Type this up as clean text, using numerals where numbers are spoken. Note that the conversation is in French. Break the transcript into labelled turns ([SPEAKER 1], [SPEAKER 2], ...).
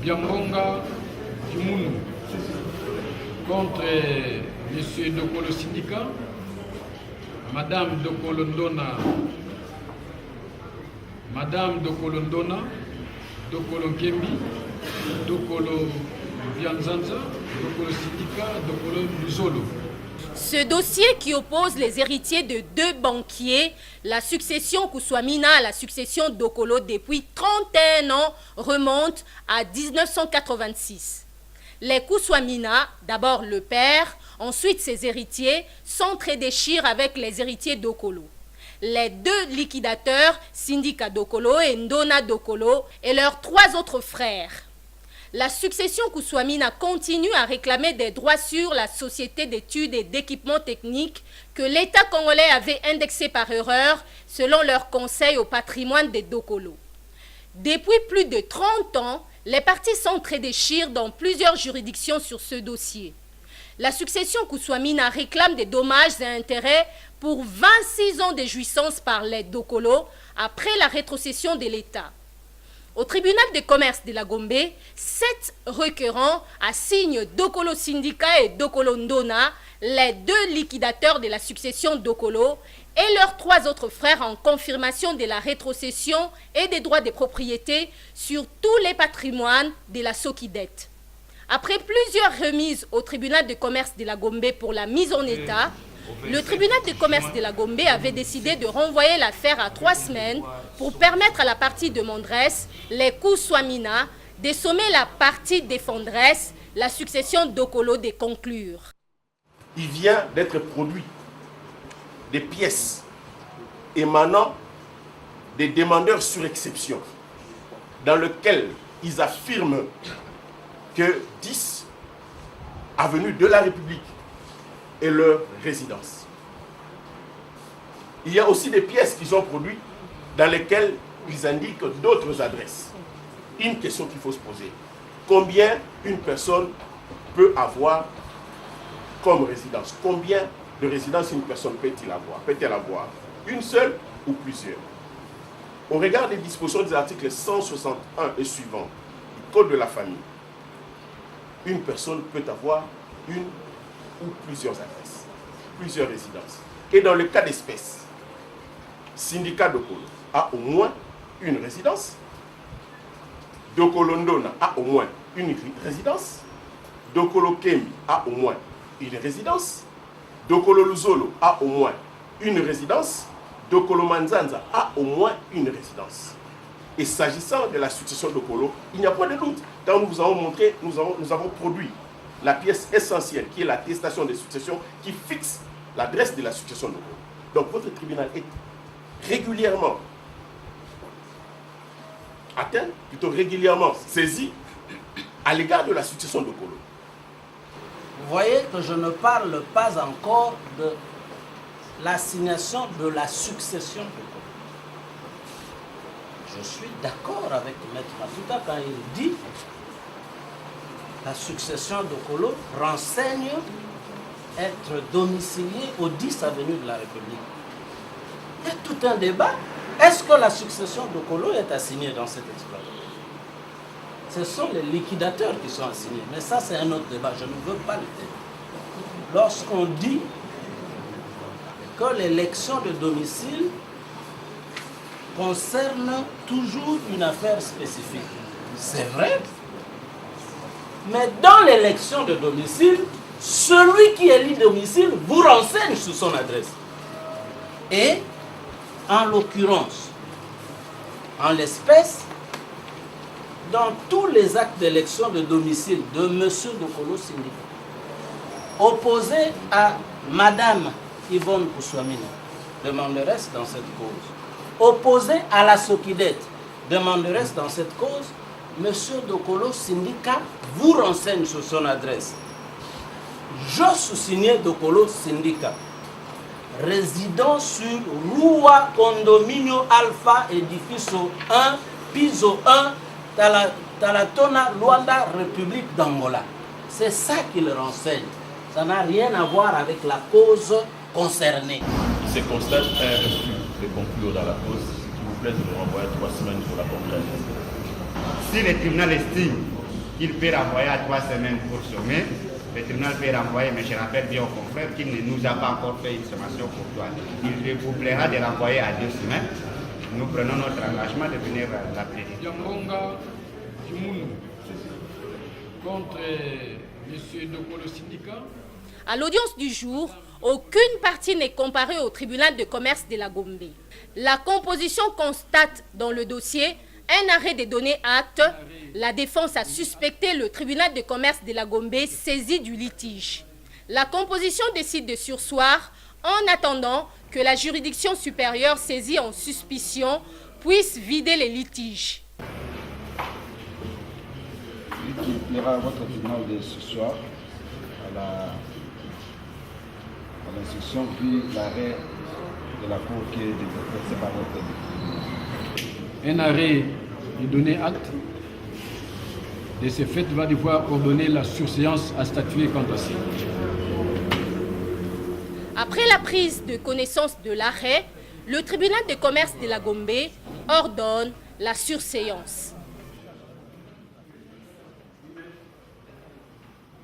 [SPEAKER 1] Biambonga Kimunu contre M. Dokolo Sindika, Madame Dokolo Ndona, Madame Dokolo Ndona, Dokolo Nkembi, Dokolo Bianzanza, Dokolo Sindika, Dokolo Luzolo.
[SPEAKER 2] Ce dossier qui oppose les héritiers de deux banquiers, la succession Kousouamina à la succession Dokolo depuis 31 ans, remonte à 1986. Les Kousouamina, d'abord le père, ensuite ses héritiers, s'entre-déchirent avec les héritiers Dokolo. Les deux liquidateurs, Sindika Dokolo et Ndona Dokolo, et leurs trois autres frères. La succession Kousouamina continue à réclamer des droits sur la société d'études et d'équipements techniques que l'État congolais avait indexée par erreur selon leur conseil au patrimoine des Dokolo. Depuis plus de 30 ans, les parties s'entre-déchirent dans plusieurs juridictions sur ce dossier. La succession Kousouamina réclame des dommages et intérêts pour 26 ans de jouissance par les Dokolo après la rétrocession de l'État. Au tribunal de commerce de la Gombe, 7 requérants assignent Dokolo Sindika et Dokolo Ndona, les deux liquidateurs de la succession Dokolo, et leurs trois autres frères en confirmation de la rétrocession et des droits de propriété sur tous les patrimoines de la Sokidette. Après plusieurs remises au tribunal de commerce de la Gombe pour la mise en état, le tribunal de commerce de la Gombe avait décidé de renvoyer l'affaire à 3 semaines pour permettre à la partie demanderesse, les Kousouamina, de sommer la partie défenderesse, la succession Dokolo, de conclure.
[SPEAKER 3] Il vient d'être produit des pièces émanant des demandeurs sur exception, dans lesquelles ils affirment que 10 avenues de la République et leur résidence. Il y a aussi des pièces qu'ils ont produites dans lesquelles ils indiquent d'autres adresses. Une question qu'il faut se poser. Combien une personne peut avoir comme résidence? Combien de résidences une personne peut-elle avoir? Peut-elle avoir une seule ou plusieurs? Au regard des dispositions des articles 161 et suivants du Code de la famille, une personne peut avoir une ou plusieurs adresses, plusieurs résidences. Et dans le cas d'espèce, Sindika Dokolo a au moins une résidence, Dokolo Ndona a au moins une résidence, Dokolo Kembi a au moins une résidence, Dokolo Luzolo a au moins une résidence, Dokolo Manzanza a au moins une résidence. Et s'agissant de la succession Dokolo, il n'y a pas de doute. Quand nous vous avons montré, nous avons produit la pièce essentielle qui est l'attestation de succession qui fixe l'adresse de la succession Dokolo. Donc votre tribunal est régulièrement atteint, plutôt régulièrement saisi à l'égard de la succession Dokolo.
[SPEAKER 4] Vous voyez que je ne parle pas encore de l'assignation de la succession Dokolo. Je suis d'accord avec Maître Matuta quand il dit la succession Dokolo renseigne être domicilié au 10 avenue de la République. Il y a tout un débat. Est-ce que la succession Dokolo est assignée dans cette exploitation? Ce sont les liquidateurs qui sont assignés. Mais ça, c'est un autre débat. Je ne veux pas le dire. Lorsqu'on dit que l'élection de domicile concerne toujours une affaire spécifique, c'est vrai. Mais dans l'élection de domicile, celui qui élit domicile vous renseigne sur son adresse. Et, en l'occurrence, en l'espèce, dans tous les actes d'élection de domicile de M. Dokolo Sindika, opposé à Mme Yvonne Kousouamina, demanderesse dans cette cause, opposé à la Sokidette, demanderesse dans cette cause, M. Dokolo Sindika vous renseigne sur son adresse. Je sous-signais Dokolo Sindika, résident sur Rua Condominio Alpha Edificio 1, Piso 1, Talatona, Luanda, République d'Angola. C'est ça qu'il renseigne. Ça n'a rien à voir avec la cause concernée.
[SPEAKER 5] Il se constate un refus de conclure dans la cause. S'il vous plaît, de me renvoyer 3 semaines pour la conclusion.
[SPEAKER 6] Si le tribunal estime il peut renvoyer à 3 semaines pour sommer. Le tribunal peut renvoyer, mais je rappelle bien au confrère qu'il ne nous a pas encore fait une sommation pour toi. Il vous plaira de renvoyer à 2 semaines. Nous prenons notre engagement de venir l'appeler.
[SPEAKER 1] Yambonga Kimunu contre M. Dokolo Syndicat.
[SPEAKER 2] À l'audience du jour, aucune partie n'est comparée au tribunal de commerce de la Gombe. La composition constate dans le dossier un arrêt des données actes. La défense a suspecté le tribunal de commerce de la Gombe saisi du litige. La composition décide de surseoir en attendant que la juridiction supérieure saisie en suspicion puisse vider les litiges.
[SPEAKER 7] Il plaira à votre tribunal de ce soir à l'instruction puis l'arrêt de la Cour qui est développé par votre tribunal.
[SPEAKER 1] Un arrêt est donné acte. De ce fait, va devoir ordonner la surséance à statuer quant à ça.
[SPEAKER 2] Après la prise de connaissance de l'arrêt, le tribunal de commerce de la Gombe ordonne la surséance.